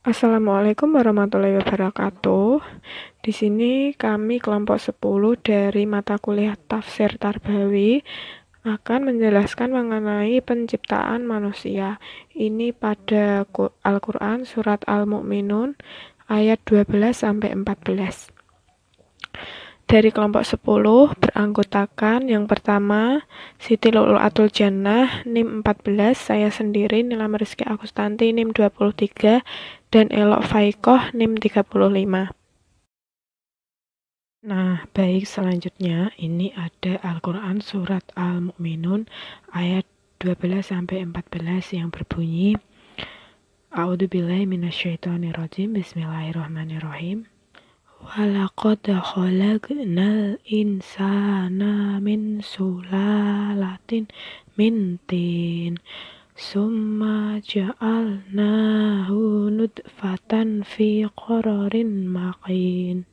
Assalamualaikum warahmatullahi wabarakatuh. Di sini kami kelompok 10 dari mata kuliah Tafsir Tarbawi akan menjelaskan mengenai penciptaan manusia. Ini pada Al-Quran surat Al-Mu'minun ayat 12 sampai 14. Dari kelompok 10 beranggotakan yang pertama Siti Lulu'atul Jannah NIM 14, saya sendiri Nilam Rizky Agustanti NIM 23, dan Elok Faikoh NIM 35. Nah, baik, selanjutnya ini ada Al-Quran surat Al-Mu'minun ayat 12 sampai 14 yang berbunyi A'udzubillahi minasyaitonirrajim. Bismillahirrahmanirrahim. Walaqad khalaqnal insana min sulalatin min tin summa ja'alnahu nutfatan fi qararin makin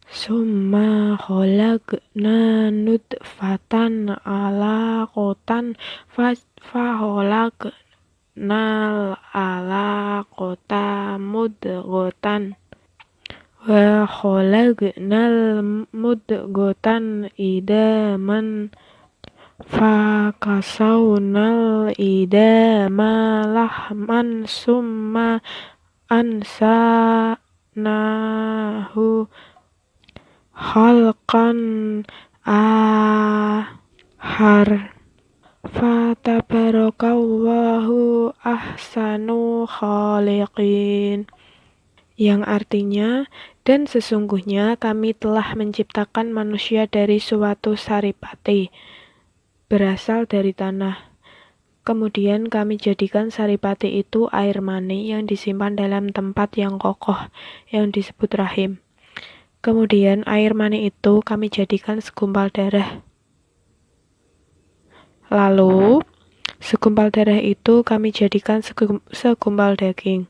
summa khalaqna nutfatan alaqatan fakhalaqnal alaqata mudghatan wa khalaqnal mudghatan idaman fakasawnal idama lahman summa ansanahu khalqan ahar fatabarakallahu ahsanu khaliqin, yang artinya, dan sesungguhnya kami telah menciptakan manusia dari suatu saripati, berasal dari tanah. Kemudian kami jadikan saripati itu air mani yang disimpan dalam tempat yang kokoh, yang disebut rahim. Kemudian air mani itu kami jadikan segumpal darah. Lalu, segumpal darah itu kami jadikan segumpal daging.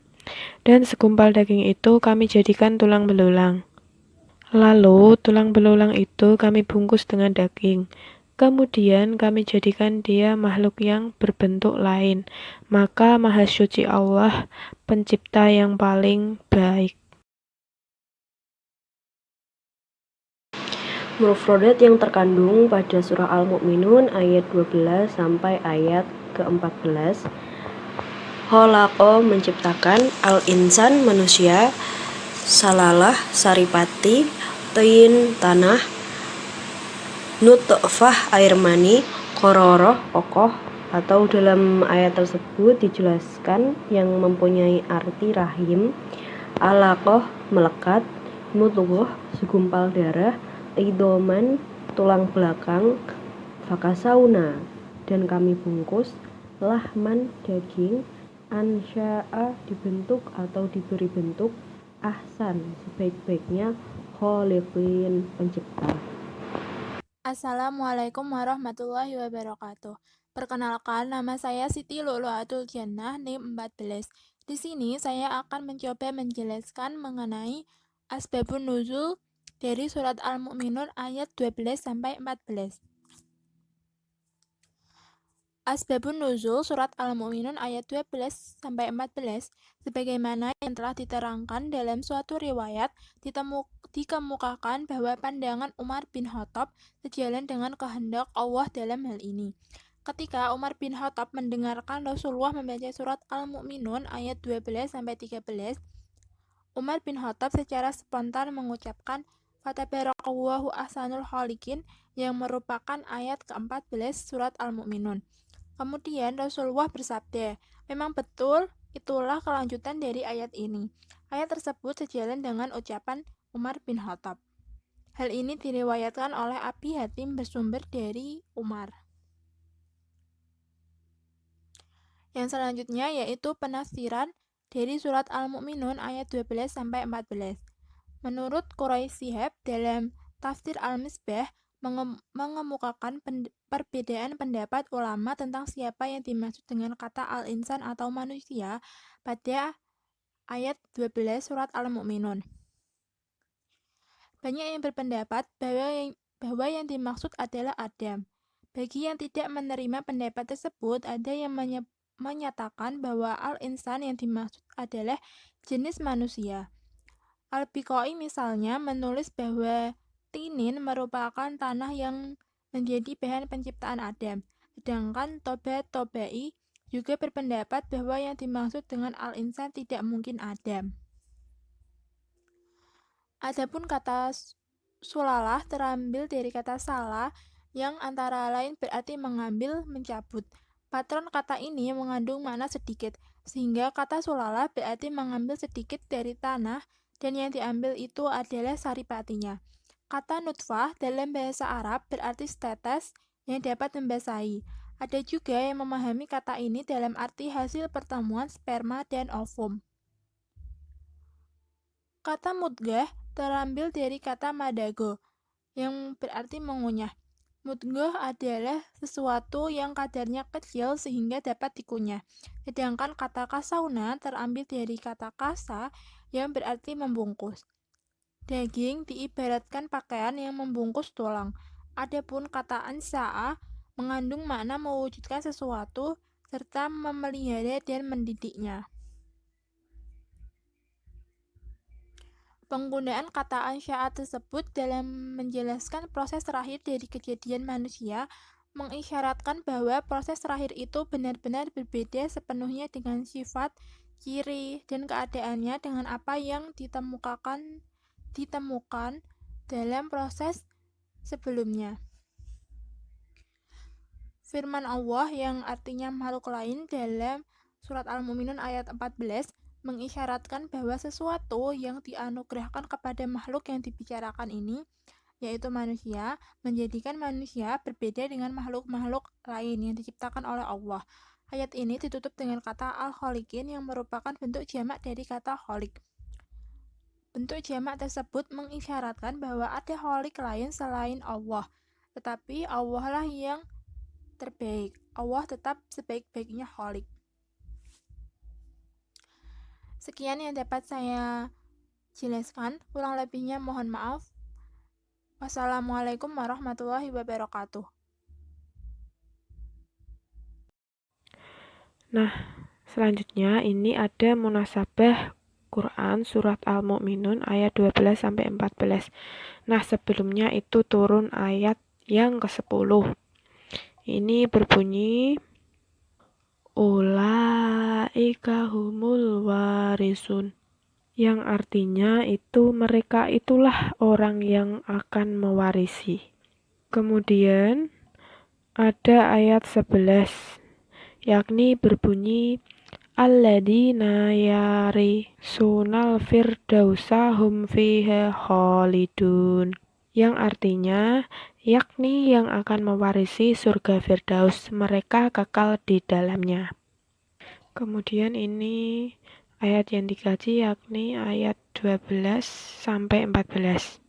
Dan segumpal daging itu kami jadikan tulang belulang. Lalu tulang belulang itu kami bungkus dengan daging. Kemudian kami jadikan dia makhluk yang berbentuk lain. Maka Maha Suci Allah, pencipta yang paling baik. Mufradat yang terkandung pada surah Al-Mu'minun ayat 12 sampai ayat ke-14. Khalaqa menciptakan, al-insan manusia, salalah saripati, tin tanah, nutfah air mani, qararah kokoh, atau dalam ayat tersebut dijelaskan yang mempunyai arti rahim, alaqah melekat, mudghah segumpal darah, idoman tulang belakang, fakasauna dan kami bungkus, lahman daging, ansya'a dibentuk atau diberi bentuk, ahsan sebaik-baiknya, khaliqin pencipta. Assalamualaikum warahmatullahi wabarakatuh. Perkenalkan, nama saya Siti Lulu'atul Jannah NIM 14. Di sini saya akan mencoba menjelaskan mengenai asbabun nuzul dari surat Al-Mu'minun ayat 12 sampai 14. Asbabun nuzul surat Al-Mu'minun ayat 12 sampai 14 sebagaimana yang telah diterangkan dalam suatu riwayat dikemukakan bahwa pandangan Umar bin Khattab sejalan dengan kehendak Allah dalam hal ini. Ketika Umar bin Khattab mendengarkan Rasulullah membaca surat Al-Mu'minun ayat 12 sampai 13, Umar bin Khattab secara spontan mengucapkan Fatabarakallahu ahsanul khaliqin yang merupakan ayat ke-14 surat Al-Mu'minun. Kemudian Rasulullah bersabda, memang betul itulah kelanjutan dari ayat ini. Ayat tersebut sejalan dengan ucapan Umar bin Khattab. Hal ini diriwayatkan oleh Abi Hatim bersumber dari Umar. Yang selanjutnya yaitu penafsiran dari surat Al-Mu'minun ayat 12 sampai 14. Menurut Quraisy Shihab dalam Tafsir Al-Misbah mengemukakan perbedaan pendapat ulama tentang siapa yang dimaksud dengan kata al-insan atau manusia pada ayat 12 surat Al-Mu'minun. Banyak yang berpendapat bahwa yang dimaksud adalah Adam. Bagi yang tidak menerima pendapat tersebut, ada yang menyatakan bahwa al-insan yang dimaksud adalah jenis manusia. Al-Biqai misalnya menulis bahwa tinin merupakan tanah yang menjadi bahan penciptaan Adam. Sedangkan Toba-Tobai juga berpendapat bahwa yang dimaksud dengan al-insan tidak mungkin Adam. Adapun kata sulalah terambil dari kata salah yang antara lain berarti mengambil, mencabut. Patron kata ini mengandung makna sedikit, sehingga kata sulalah berarti mengambil sedikit dari tanah dan yang diambil itu adalah saripatinya. Kata nutfah dalam bahasa Arab berarti setetes yang dapat membasahi. Ada juga yang memahami kata ini dalam arti hasil pertemuan sperma dan ovum. Kata mudghah terambil dari kata madago, yang berarti mengunyah. Mudghah adalah sesuatu yang kadarnya kecil sehingga dapat dikunyah. Sedangkan kata kasauna terambil dari kata kasa, yang berarti membungkus. Daging diibaratkan pakaian yang membungkus tulang. Adapun kata ansa'a mengandung makna mewujudkan sesuatu serta memelihara dan mendidiknya. Penggunaan kata ansya'a tersebut dalam menjelaskan proses terakhir dari kejadian manusia mengisyaratkan bahwa proses terakhir itu benar-benar berbeda sepenuhnya dengan sifat, ciri, dan keadaannya dengan apa yang ditemukan dalam proses sebelumnya. Firman Allah yang artinya makhluk lain dalam surat Al-Mu'minun ayat 14 mengisyaratkan bahwa sesuatu yang dianugerahkan kepada makhluk yang dibicarakan ini, yaitu manusia, menjadikan manusia berbeda dengan makhluk-makhluk lain yang diciptakan oleh Allah. Ayat ini ditutup dengan kata al-kholiqin yang merupakan bentuk jamak dari kata kholik. Bentuk jamak tersebut mengisyaratkan bahwa ada kholik lain selain Allah, tetapi Allah lah yang terbaik. Allah tetap sebaik-baiknya kholik. Sekian yang dapat saya jelaskan, kurang lebihnya mohon maaf. Wassalamualaikum warahmatullahi wabarakatuh. Nah, selanjutnya ini ada munasabah Quran surat Al-Mu'minun ayat 12-14. Nah, sebelumnya itu turun ayat yang ke-10. Ini berbunyi Ulaika humul warisun, yang artinya itu mereka itulah orang yang akan mewarisi. Kemudian ada ayat 11, yakni berbunyi alladzina yarisunal firdausa hum fiha khalidun, yang artinya yakni yang akan mewarisi surga Firdaus, mereka kekal di dalamnya. Kemudian ini ayat yang dikaji yakni ayat 12-14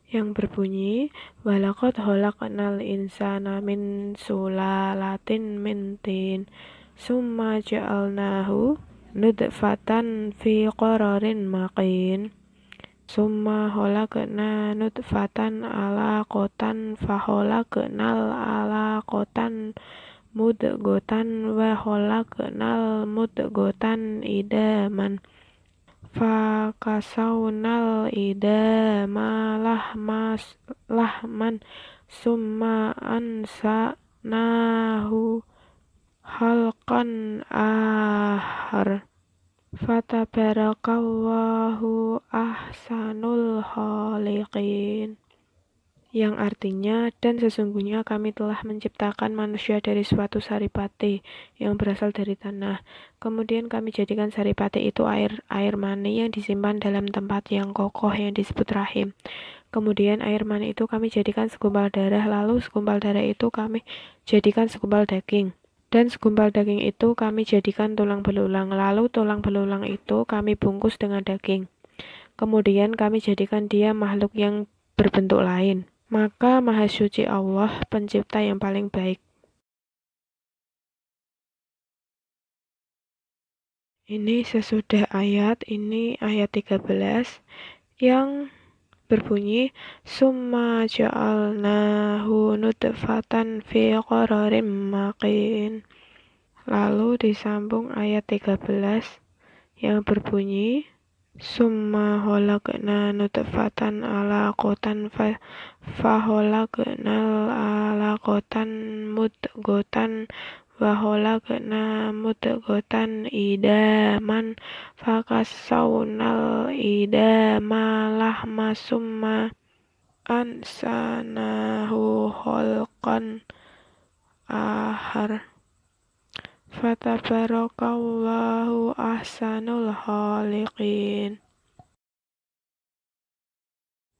yang berbunyi walaqad khalaqnal insana min sulalatin min tin summa ja'alnahu nutfatan fi qararin makin summa khalaqna nutfatan alaqatan fa khalaqnal alaqatan mudghatan wa khalaqnal mudghatan idaman fa kasawnal idama lahman summa ansanahu khalqan akhar fatabarakallahu ahsanul khaliqin, yang artinya dan sesungguhnya kami telah menciptakan manusia dari suatu saripati yang berasal dari tanah. Kemudian kami jadikan saripati itu air mani yang disimpan dalam tempat yang kokoh yang disebut rahim. Kemudian air mani itu kami jadikan segumpal darah, lalu segumpal darah itu kami jadikan segumpal daging. Dan segumpal daging itu kami jadikan tulang belulang, lalu tulang belulang itu kami bungkus dengan daging. Kemudian kami jadikan dia makhluk yang berbentuk lain. Maka Maha Suci Allah, pencipta yang paling baik. Ini sesudah ayat, ini ayat 13 yang berbunyi summa ja'alnahu nutfatan fi qararin makin. Lalu disambung ayat 13 yang berbunyi summa khalaqna nutfatan alaqatan khalaqnal alaqatan mudghatan wa khalaqna mudghatan idaman fakasawnal idama lahma summa ansanahu khalqan ahar fatabarakallahu ahsanul khaliqin.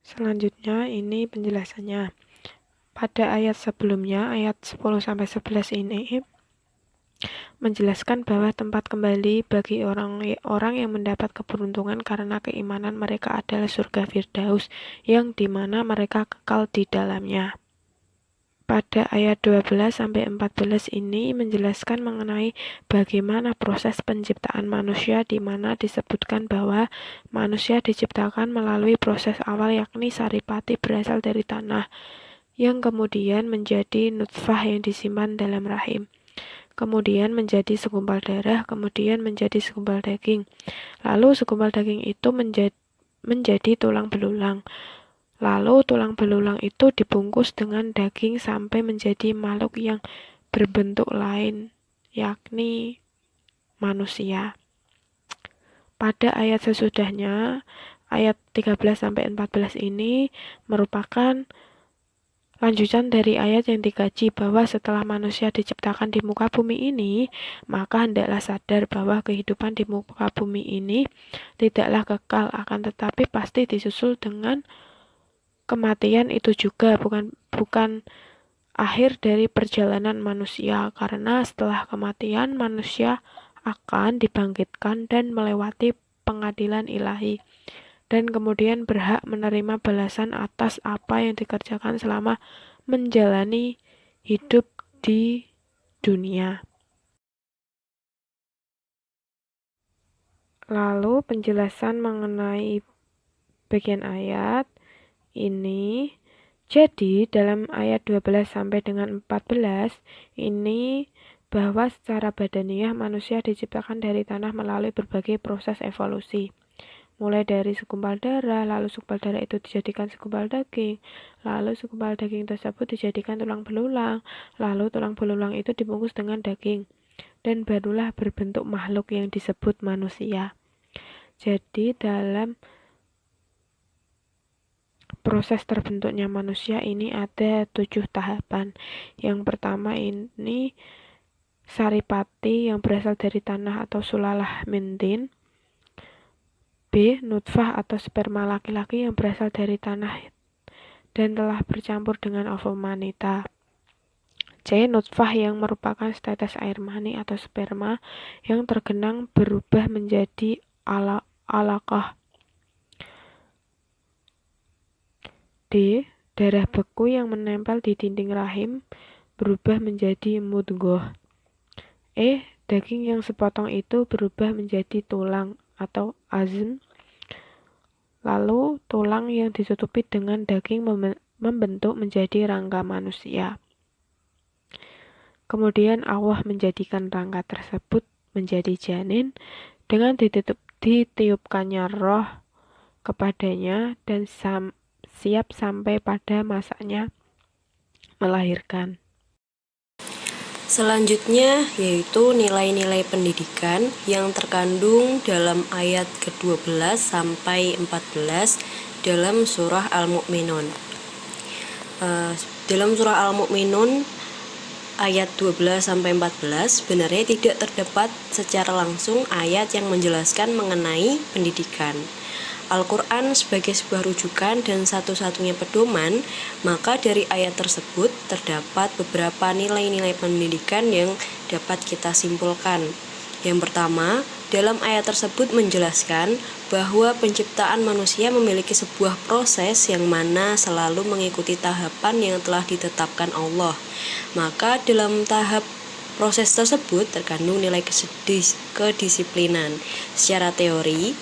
Selanjutnya ini penjelasannya. Pada ayat sebelumnya, ayat 10-11 ini menjelaskan bahwa tempat kembali bagi orang yang mendapat keberuntungan karena keimanan mereka adalah surga Firdaus yang dimana mereka kekal di dalamnya. Pada ayat 12-14 ini menjelaskan mengenai bagaimana proses penciptaan manusia di mana disebutkan bahwa manusia diciptakan melalui proses awal yakni saripati berasal dari tanah yang kemudian menjadi nutfah yang disimpan dalam rahim. Kemudian menjadi segumpal darah, kemudian menjadi segumpal daging. Lalu segumpal daging itu menjadi tulang belulang. Lalu tulang belulang itu dibungkus dengan daging sampai menjadi makhluk yang berbentuk lain, yakni manusia. Pada ayat sesudahnya, ayat 13-14 ini merupakan lanjutan dari ayat yang dikaji bahwa setelah manusia diciptakan di muka bumi ini, maka hendaklah sadar bahwa kehidupan di muka bumi ini tidaklah kekal, akan tetapi pasti disusul dengan kematian. Itu juga bukan akhir dari perjalanan manusia, karena setelah kematian manusia akan dibangkitkan dan melewati pengadilan ilahi dan kemudian berhak menerima balasan atas apa yang dikerjakan selama menjalani hidup di dunia. Lalu penjelasan mengenai bagian ayat ini. Jadi dalam ayat 12 sampai dengan 14 ini bahwa secara badaniah manusia diciptakan dari tanah melalui berbagai proses evolusi. Mulai dari segumpal darah, lalu segumpal darah itu dijadikan segumpal daging, lalu segumpal daging tersebut dijadikan tulang belulang, lalu tulang belulang itu dibungkus dengan daging, dan barulah berbentuk makhluk yang disebut manusia. Jadi dalam proses terbentuknya manusia ini ada 7 tahapan. Yang pertama ini saripati yang berasal dari tanah atau sulalah mintin. B. Nutfah atau sperma laki-laki yang berasal dari tanah dan telah bercampur dengan ovum wanita. C. Nutfah yang merupakan setetes air mani atau sperma yang tergenang berubah menjadi alaqah. D. Darah beku yang menempel di dinding rahim berubah menjadi mudghah. E. Daging yang sepotong itu berubah menjadi tulang atau azm. Lalu tulang yang ditutupi dengan daging membentuk menjadi rangka manusia. Kemudian Allah menjadikan rangka tersebut menjadi janin dengan ditiupkannya roh kepadanya dan siap sampai pada masanya melahirkan. Selanjutnya yaitu nilai-nilai pendidikan yang terkandung dalam ayat ke-12 sampai 14 dalam surah Al-Mu'minun. Dalam surah Al-Mu'minun ayat 12 sampai 14 sebenarnya tidak terdapat secara langsung ayat yang menjelaskan mengenai pendidikan. Al-Quran sebagai sebuah rujukan dan satu-satunya pedoman, maka dari ayat tersebut terdapat beberapa nilai-nilai pendidikan yang dapat kita simpulkan. Yang pertama, dalam ayat tersebut menjelaskan bahwa penciptaan manusia memiliki sebuah proses yang mana selalu mengikuti tahapan yang telah ditetapkan Allah. Maka dalam tahap proses tersebut terkandung nilai kedisiplinan. Secara teori,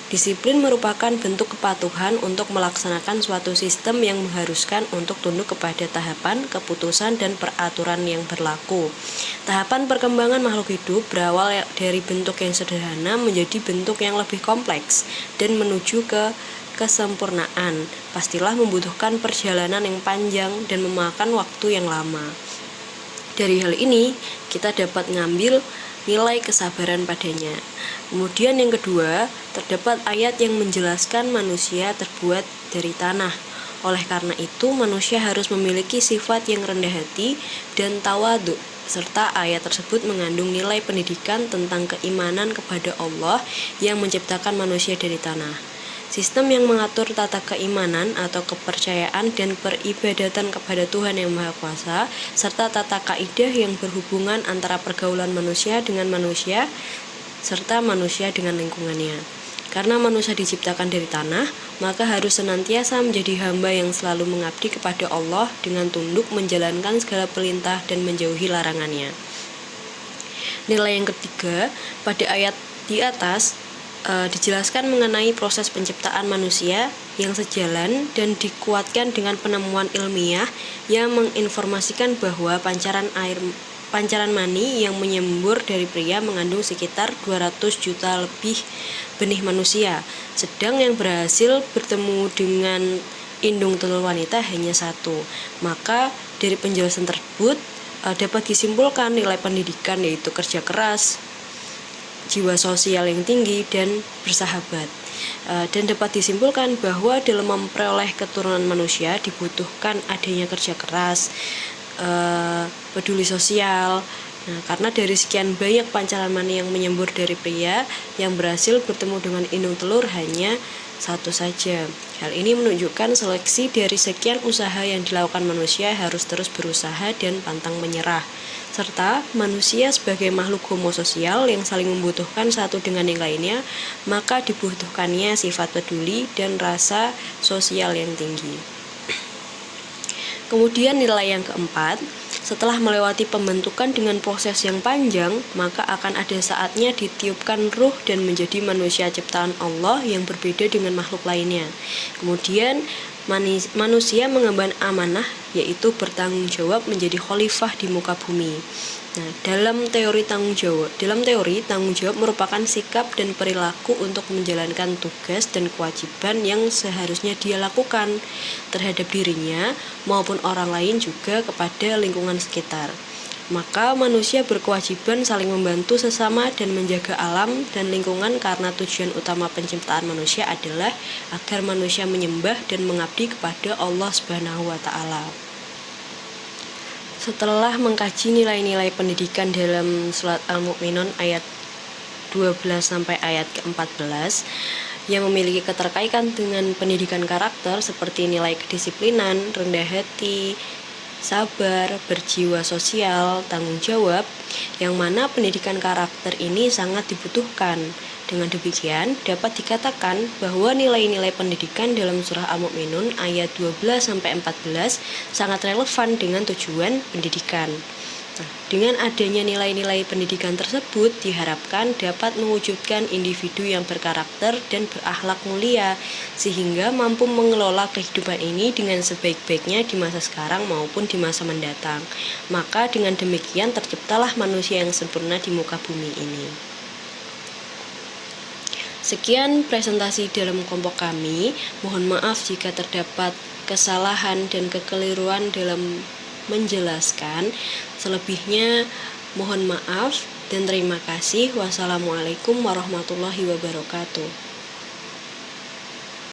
Disiplin merupakan bentuk kepatuhan untuk melaksanakan suatu sistem yang mengharuskan untuk tunduk kepada tahapan, keputusan, dan peraturan yang berlaku. Tahapan perkembangan makhluk hidup berawal dari bentuk yang sederhana menjadi bentuk yang lebih kompleks dan menuju ke kesempurnaan. Pastilah membutuhkan perjalanan yang panjang dan memakan waktu yang lama. Dari hal ini, kita dapat mengambil nilai kesabaran padanya. Kemudian yang kedua, terdapat ayat yang menjelaskan manusia terbuat dari tanah. Oleh karena itu, manusia harus memiliki sifat yang rendah hati dan tawadhu, serta ayat tersebut mengandung nilai pendidikan tentang keimanan kepada Allah yang menciptakan manusia dari tanah. Sistem yang mengatur tata keimanan atau kepercayaan dan peribadatan kepada Tuhan Yang Maha Kuasa, serta tata kaidah yang berhubungan antara pergaulan manusia dengan manusia, serta manusia dengan lingkungannya. Karena manusia diciptakan dari tanah, maka harus senantiasa menjadi hamba yang selalu mengabdi kepada Allah dengan tunduk menjalankan segala perintah dan menjauhi larangannya. Nilai yang ketiga, pada ayat di atas dijelaskan mengenai proses penciptaan manusia yang sejalan dan dikuatkan dengan penemuan ilmiah yang menginformasikan bahwa pancaran mani yang menyembur dari pria mengandung sekitar 200 juta lebih benih manusia, sedang yang berhasil bertemu dengan indung telur wanita hanya satu. Maka dari penjelasan tersebut dapat disimpulkan nilai pendidikan yaitu kerja keras, jiwa sosial yang tinggi, dan bersahabat. Dan dapat disimpulkan bahwa dalam memperoleh keturunan manusia dibutuhkan adanya kerja keras, peduli sosial. Nah, karena dari sekian banyak pancaran mani yang menyembur dari pria, yang berhasil bertemu dengan indung telur hanya satu saja. Hal ini menunjukkan seleksi dari sekian usaha yang dilakukan manusia harus terus berusaha dan pantang menyerah. Serta manusia sebagai makhluk homo sosial yang saling membutuhkan satu dengan yang lainnya, maka dibutuhkannya sifat peduli dan rasa sosial yang tinggi. Kemudian nilai yang keempat, setelah melewati pembentukan dengan proses yang panjang, maka akan ada saatnya ditiupkan ruh dan menjadi manusia ciptaan Allah yang berbeda dengan makhluk lainnya. Kemudian manusia mengemban amanah, yaitu bertanggung jawab menjadi khalifah di muka bumi. Nah, dalam teori tanggung jawab merupakan sikap dan perilaku untuk menjalankan tugas dan kewajiban yang seharusnya dia lakukan terhadap dirinya maupun orang lain, juga kepada lingkungan sekitar. Maka manusia berkewajiban saling membantu sesama dan menjaga alam dan lingkungan, karena tujuan utama penciptaan manusia adalah agar manusia menyembah dan mengabdi kepada Allah Subhanahu wa Ta'ala. Setelah mengkaji nilai-nilai pendidikan dalam surat Al-Mu'minun ayat 12 sampai ayat ke-14 yang memiliki keterkaitan dengan pendidikan karakter seperti nilai kedisiplinan, rendah hati, sabar, berjiwa sosial, tanggung jawab, yang mana pendidikan karakter ini sangat dibutuhkan. Dengan demikian, dapat dikatakan bahwa nilai-nilai pendidikan dalam surah Al-Mu'minun ayat 12-14 sangat relevan dengan tujuan pendidikan. Nah, dengan adanya nilai-nilai pendidikan tersebut diharapkan dapat mewujudkan individu yang berkarakter dan berakhlak mulia, sehingga mampu mengelola kehidupan ini dengan sebaik-baiknya di masa sekarang maupun di masa mendatang. Maka dengan demikian terciptalah manusia yang sempurna di muka bumi ini. Sekian presentasi dalam kelompok kami. Mohon maaf jika terdapat kesalahan dan kekeliruan dalam menjelaskan. Selebihnya mohon maaf dan terima kasih. Wassalamualaikum warahmatullahi wabarakatuh.